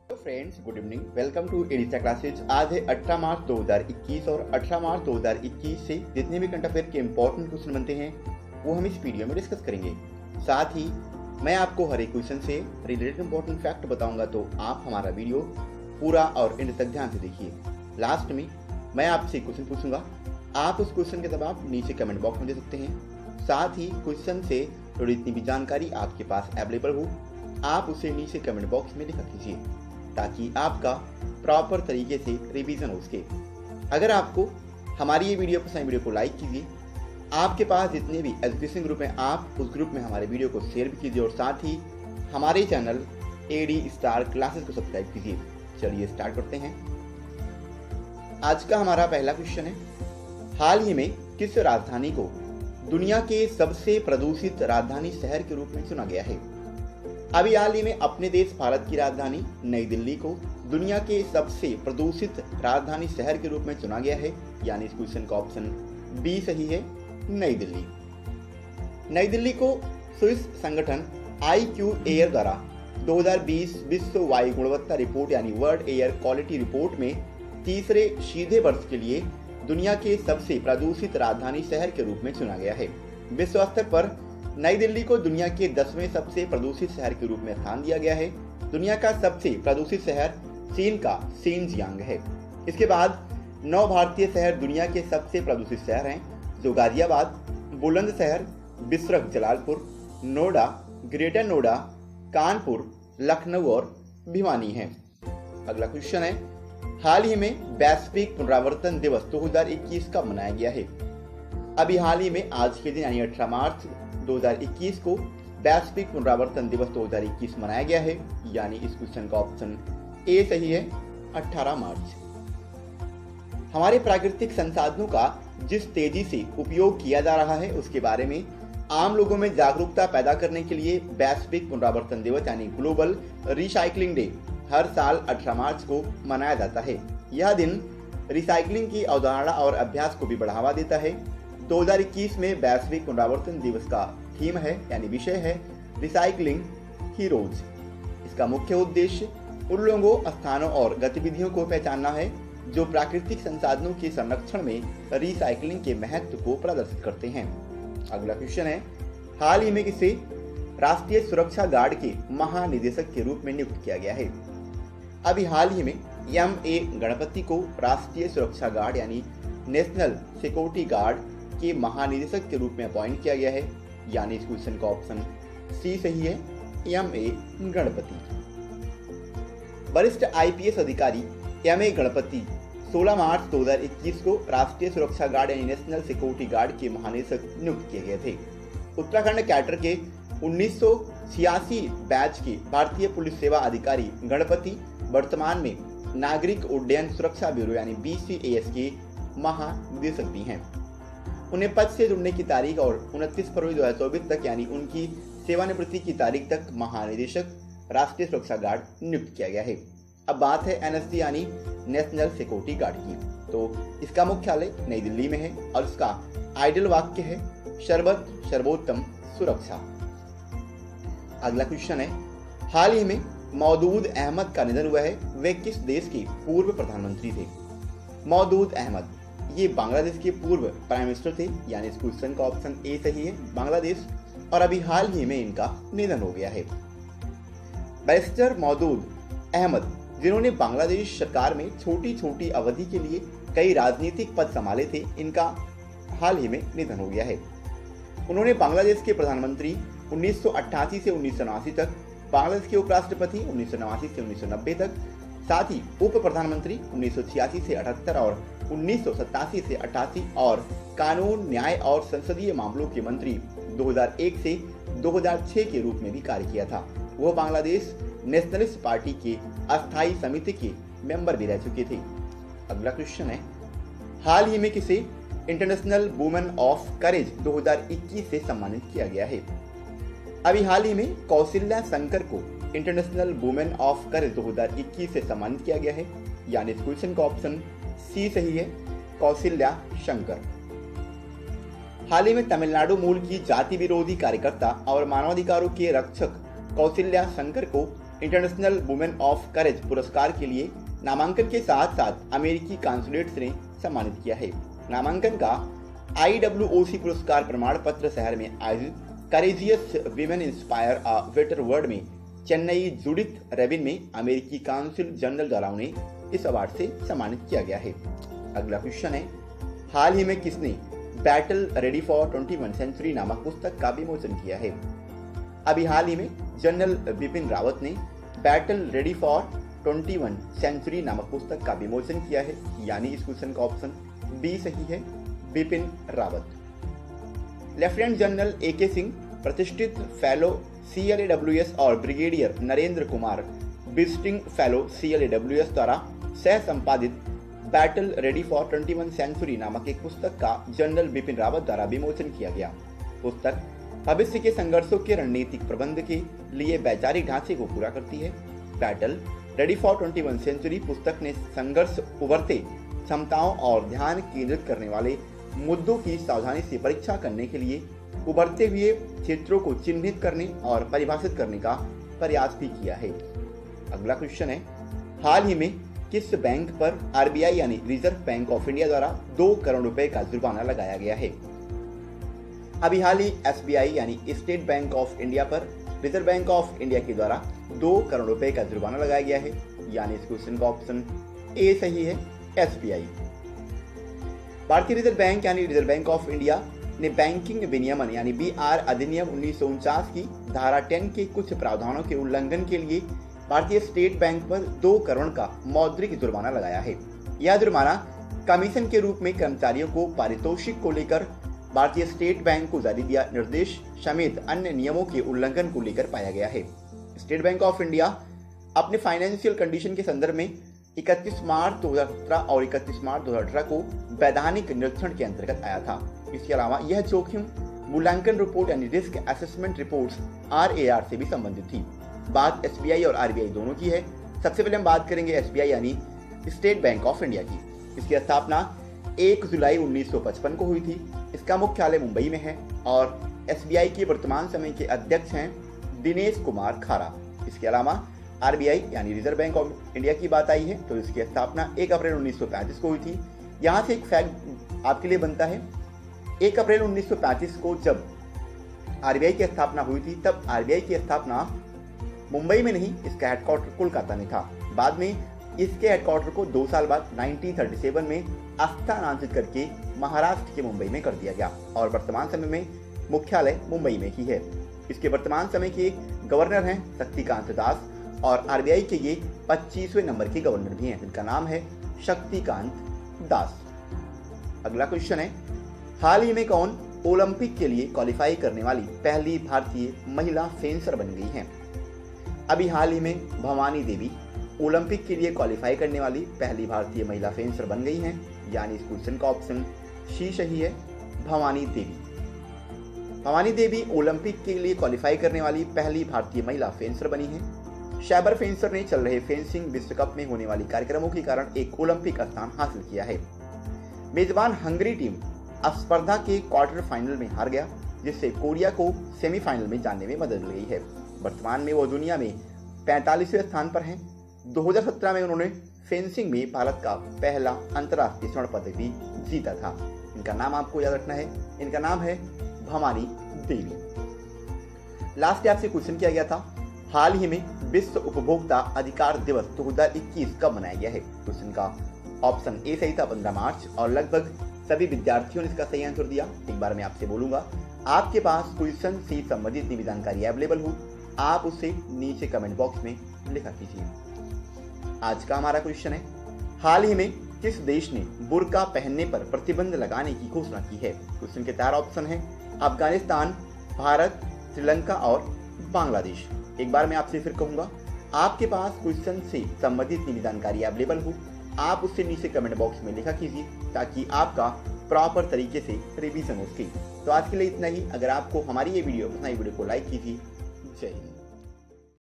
तो friends, good evening. Welcome to एडिसा classes. आज है 18 मार्च 2021 और 18 मार्च 2021 से जितने भी करंट अफेयर के इंपॉर्टेंट क्वेश्चन बनते हैं वो हम इस वीडियो में डिस्कस करेंगे। साथ ही मैं आपको हर एक क्वेश्चन से रिलेटेड इंपॉर्टेंट फैक्ट बताऊंगा, तो आप हमारा वीडियो पूरा और एंड तक ध्यान से देखिए। लास्ट में मैं आपसे क्वेश्चन पूछूंगा, आप उस क्वेश्चन के जवाब नीचे कमेंट बॉक्स में दे सकते हैं। साथ ही क्वेश्चन से जुड़ी जितनी भी जानकारी आपके पास अवेलेबल हो, आप उसे नीचे कमेंट बॉक्स में लिखा कीजिए ताकि आपका प्रॉपर तरीके से रिवीजन हो सके। अगर आपको हमारी ये वीडियो पसंद, वीडियो को लाइक कीजिए। आपके पास जितने भी एजुकेशन ग्रुप हैं, आप उस ग्रुप में हमारे वीडियो को शेयर भी कीजिए और साथ ही हमारे चैनल एडी स्टार क्लासेस को सब्सक्राइब कीजिए। चलिए स्टार्ट करते हैं। आज का हमारा पहला क्वेश्चन है, हाल ही में किस राजधानी को दुनिया के सबसे प्रदूषित राजधानी शहर के रूप में चुना गया है? अभी हाल ही में अपने देश भारत की राजधानी नई दिल्ली को दुनिया के सबसे प्रदूषित राजधानी शहर के रूप में चुना गया है, यानी इस क्वेश्चन का ऑप्शन बी सही है, नई दिल्ली। नई दिल्ली को स्विस संगठन IQ एयर द्वारा 2020 विश्व वायु गुणवत्ता रिपोर्ट यानी वर्ल्ड एयर क्वालिटी रिपोर्ट में तीसरे सीधे वर्ष के लिए दुनिया के सबसे प्रदूषित राजधानी शहर के रूप में चुना गया है। विश्व स्तर पर नई दिल्ली को दुनिया के 10वें सबसे प्रदूषित शहर के रूप में स्थान दिया गया है। दुनिया का सबसे प्रदूषित शहर चीन का शिनजियांग है। इसके बाद 9 भारतीय शहर दुनिया के सबसे प्रदूषित शहर हैं, जो गाजियाबाद, बुलंदशहर, बिसरख जलालपुर, नोएडा, ग्रेटर नोएडा, कानपुर, लखनऊ और भिवानी है। अगला क्वेश्चन है, हाल ही में वैश्विक पुनरावर्तन दिवस 2021 कब मनाया गया है? अभी हाल ही में आज के दिन यानी 18 मार्च 2021 को वैश्विक पुनरावर्तन दिवस 2021 मनाया गया है, यानी इस क्वेश्चन का ऑप्शन ए सही है, 18 मार्च। हमारे प्राकृतिक संसाधनों का जिस तेजी से उपयोग किया जा रहा है उसके बारे में आम लोगों में जागरूकता पैदा करने के लिए वैश्विक पुनरावर्तन दिवस यानी ग्लोबल रिसाइकलिंग डे हर साल 18 मार्च को मनाया जाता है। यह दिन रिसाइकलिंग की अवधारणा और अभ्यास को भी बढ़ावा देता है। 2021 में वैश्विक पुनरावर्तन दिवस का थीम है यानी विषय है रिसाइकलिंग हीरोज। इसका मुख्य उद्देश्य उन लोगों, स्थानों और गतिविधियों को पहचानना है जो प्राकृतिक संसाधनों के संरक्षण में रिसाइकलिंग के महत्व को प्रदर्शित करते हैं। अगला क्वेश्चन है, हाल ही में किसे राष्ट्रीय सुरक्षा गार्ड के महानिदेशक के रूप में नियुक्त किया गया है? अभी हाल ही में MA गणपति को राष्ट्रीय सुरक्षा गार्ड यानी नेशनल सिक्योरिटी गार्ड के महानिदेशक के रूप में अपॉइंट किया गया है, यानी इस क्वेश्चन का ऑप्शन सी सही है, MA गणपति। वरिष्ठ IPS अधिकारी MA गणपति 16 मार्च 2021 को राष्ट्रीय सुरक्षा गार्ड यानी नेशनल सिक्योरिटी गार्ड के महानिदेशक नियुक्त किए गए थे। उत्तराखंड कैडर के 1986 बैच के भारतीय पुलिस सेवा अधिकारी गणपति वर्तमान में नागरिक उड्डयन सुरक्षा ब्यूरो यानी BCAS के महानिदेशक भी हैं। उन्हें पद से जुड़ने की तारीख और 29 फरवरी 2024 तक यानी उनकी सेवानिवृत्ति की तारीख तक महानिदेशक राष्ट्रीय सुरक्षा गार्ड नियुक्त किया गया है। अब बात है NSG यानी नेशनल सिक्योरिटी गार्ड की। तो इसका मुख्यालय नई दिल्ली में है और इसका आइडियल वाक्य है शरबत सर्वोत्तम सुरक्षा। अगला क्वेश्चन है, हाल ही में मौदूद अहमद का निधन हुआ है, वे किस देश के पूर्व प्रधानमंत्री थे? मौदूद अहमद ये बांग्लादेश के पूर्व प्राइम मिनिस्टर थे, यानी इस क्वेश्चन का ऑप्शन ए सही है, बांग्लादेश। और अभी हाल ही में इनका निधन हो गया है। बैरिस्टर मौदूद अहमद जिन्होंने बांग्लादेश सरकार में छोटी छोटी अवधि के लिए कई राजनीतिक पद संभाले थे, इनका हाल ही में निधन हो गया है। उन्होंने बांग्लादेश के प्रधानमंत्री 1988 से 1989 तक, बांग्लादेश के उपराष्ट्रपति 1989 से 1990 तक, साथ ही उप प्रधानमंत्री 1986 से 78 और 1987 से 88 और कानून, न्याय और संसदीय मामलों के मंत्री 2001 से 2006 के रूप में भी कार्य किया था। वह बांग्लादेश नेशनलिस्ट पार्टी के अस्थायी समिति के मेंबर भी रह चुके थे। अगला क्वेश्चन है, हाल ही में किसे इंटरनेशनल वुमेन ऑफ करेज 2021 से सम्मानित किया गया है? अभी हाल ही में कौशल्या शंकर को इंटरनेशनल वुमेन ऑफ करेज 2021 से सम्मानित किया गया है, यानी इस क्वेश्चन का ऑप्शन सी सही है, कौशल्या शंकर। हाल ही में तमिलनाडु मूल की जाति विरोधी कार्यकर्ता और मानवाधिकारों के रक्षक कौशल्या शंकर को इंटरनेशनल वुमेन ऑफ करेज पुरस्कार के लिए नामांकन के साथ साथ अमेरिकी कांसुलेट्स ने सम्मानित किया है। नामांकन का IWOC पुरस्कार प्रमाण पत्र शहर में आयोजित courageous women inspire a better world में चेन्नई जूडिथ रेबिन में अमेरिकी काउंसिल जनरल द्वारा उन्हें इस अवार्ड से सम्मानित किया गया है। अगला क्वेश्चन है, हाल ही में किसने बैटल रेडी फॉर 21 सेंचुरी नामक पुस्तक का विमोचन किया है? अभी हाल ही में जनरल बिपिन रावत ने बैटल रेडी फॉर 21 सेंचुरी नामक पुस्तक का विमोचन किया है, यानी इस क्वेश्चन का ऑप्शन बी सही है, Bipin Rawat. Lieutenant general AK Singh, प्रतिष्ठित फेलो CLAWS और brigadier Narendra Kumar, visiting fellow CLAWS द्वारा सह संपादित बैटल रेडी फॉर 21 सेंचुरी नामक एक पुस्तक का जनरल बिपिन रावत द्वारा विमोचन किया गया। पुस्तक भविष्य के संघर्षों के रणनीतिक प्रबंध के लिए वैचारिक ढांचे को पूरा करती है। बैटल रेडी फॉर 21 सेंचुरी पुस्तक ने संघर्ष, उभरते क्षमताओं और ध्यान केंद्रित करने वाले मुद्दों की सावधानी से परीक्षा करने के लिए उभरते हुए क्षेत्रों को चिन्हित करने और परिभाषित करने का प्रयास भी किया है। अगला क्वेश्चन है, हाल ही में किस बैंक पर RBI यानी रिजर्व बैंक ऑफ इंडिया द्वारा 2 करोड़ रुपए का जुर्माना लगाया गया है? अभी हाल ही SBI यानी स्टेट बैंक ऑफ इंडिया पर रिजर्व बैंक ऑफ इंडिया के द्वारा 2 करोड़ रुपए का जुर्माना लगाया गया है, यानी इस क्वेश्चन का ऑप्शन ए सही है, SBI। भारतीय रिजर्व बैंक यानी रिजर्व बैंक ऑफ इंडिया ने बैंकिंग विनियमन यानी BR अधिनियम 1949 की धारा 10 के कुछ प्रावधानों के उल्लंघन के लिए भारतीय स्टेट बैंक पर 2 करोड़ का मौद्रिक जुर्माना लगाया है। यह जुर्माना कमीशन के रूप में कर्मचारियों को पारितोषिक को लेकर भारतीय स्टेट बैंक को जारी दिया निर्देश समेत अन्य नियमों के उल्लंघन को लेकर पाया गया है। स्टेट बैंक ऑफ इंडिया अपने फाइनेंशियल कंडीशन के संदर्भ में 31 मार्च 2017 और 31 मार्च 2018 को वैधानिक निरीक्षण के अंतर्गत आया था। इसके अलावा यह जोखिम मूल्यांकन रिपोर्ट यानी रिस्क असेसमेंट रिपोर्ट्स RAR से भी संबंधित थी। बात SBI और RBI दोनों की है। सबसे पहले हम बात करेंगे SBI यानी स्टेट बैंक ऑफ इंडिया की। इसकी स्थापना 1 जुलाई 1955 को हुई थी। इसका मुख्यालय मुंबई में है और SBI के वर्तमान समय के अध्यक्ष हैं दिनेश कुमार खारा। इसके अलावा RBI यानी रिजर्व बैंक ऑफ इंडिया की बात आई है तो इसकी स्थापना 1 अप्रैल 1935 को हुई थी। यहाँ से एक फैक्ट आपके लिए बनता है, 1 अप्रैल 1935 को जब RBI की स्थापना हुई थी तब RBI की स्थापना मुंबई में नहीं, इसका हेडक्वार्टर कोलकाता में था। बाद में इसके हेडक्वार्टर को 2 साल बाद 1937 में स्थानांतरित करके महाराष्ट्र के मुंबई में कर दिया गया और वर्तमान समय में मुख्यालय मुंबई में ही है। इसके वर्तमान समय के गवर्नर हैं शक्तिकांत दास और RBI के ये 25वें नंबर के गवर्नर भी हैं, जिनका नाम है शक्तिकांत दास। अगला क्वेश्चन है, हाल ही में कौन ओलंपिक के लिए क्वालिफाई करने वाली पहली भारतीय महिला फेंसर बन गई हैं? अभी हाल ही में भवानी देवी ओलंपिक के लिए क्वालिफाई करने वाली पहली भारतीय महिला फेंसर बन गई हैं, यानी इस क्वेश्चन का ऑप्शन सी सही है, भवानी देवी। भवानी देवी ओलंपिक के लिए क्वालिफाई करने वाली पहली भारतीय महिला फेंसर बनी है। शैबर फेंसर ने चल रहे फेंसिंग विश्व कप में होने वाली कार्यक्रमों के कारण एक ओलंपिक स्थान हासिल किया है। मेजबान हंगरी टीम स्पर्धा के क्वार्टर फाइनल में हार गया, जिससे कोरिया को सेमीफाइनल में जाने में मदद मिल गई है। वर्तमान में वो दुनिया में 45वें स्थान पर हैं। 2017 में उन्होंने फेंसिंग में भारत का पहला अंतर्राष्ट्रीय स्वर्ण पदक भी जीता था। इनका नाम आपको याद रखना है, इनका नाम है भवानी देवी। लास्ट आपसे क्वेश्चन किया गया था, हाल ही में विश्व उपभोक्ता अधिकार दिवस 2021 कब मनाया गया है? क्वेश्चन का ऑप्शन ए सही था, 15 मार्च, और लगभग सभी विद्यार्थियों ने इसका सही आंसर दिया। एक बार मैं आपसे बोलूंगा, आपके पास क्वेश्चन से संबंधित भी जानकारी अवेलेबल हो, आप उसे नीचे कमेंट बॉक्स में लिखा कीजिए। आज का हमारा क्वेश्चन है, हाल ही में किस देश ने बुर्का पहनने पर प्रतिबंध लगाने की घोषणा की है? क्वेश्चन के 4 ऑप्शन है, अफगानिस्तान, भारत, श्रीलंका और बांग्लादेश। एक बार मैं आपसे फिर कहूंगा, आपके पास क्वेश्चन से संबंधित भी जानकारी अवेलेबल हो, आप उससे नीचे कमेंट बॉक्स में लिखा कीजिए ताकि आपका प्रॉपर तरीके से रिवीजन हो सके। तो आज के लिए इतना ही। अगर आपको हमारी ये वीडियो पसंद आई, वीडियो को लाइक कीजिए। जय हिंद।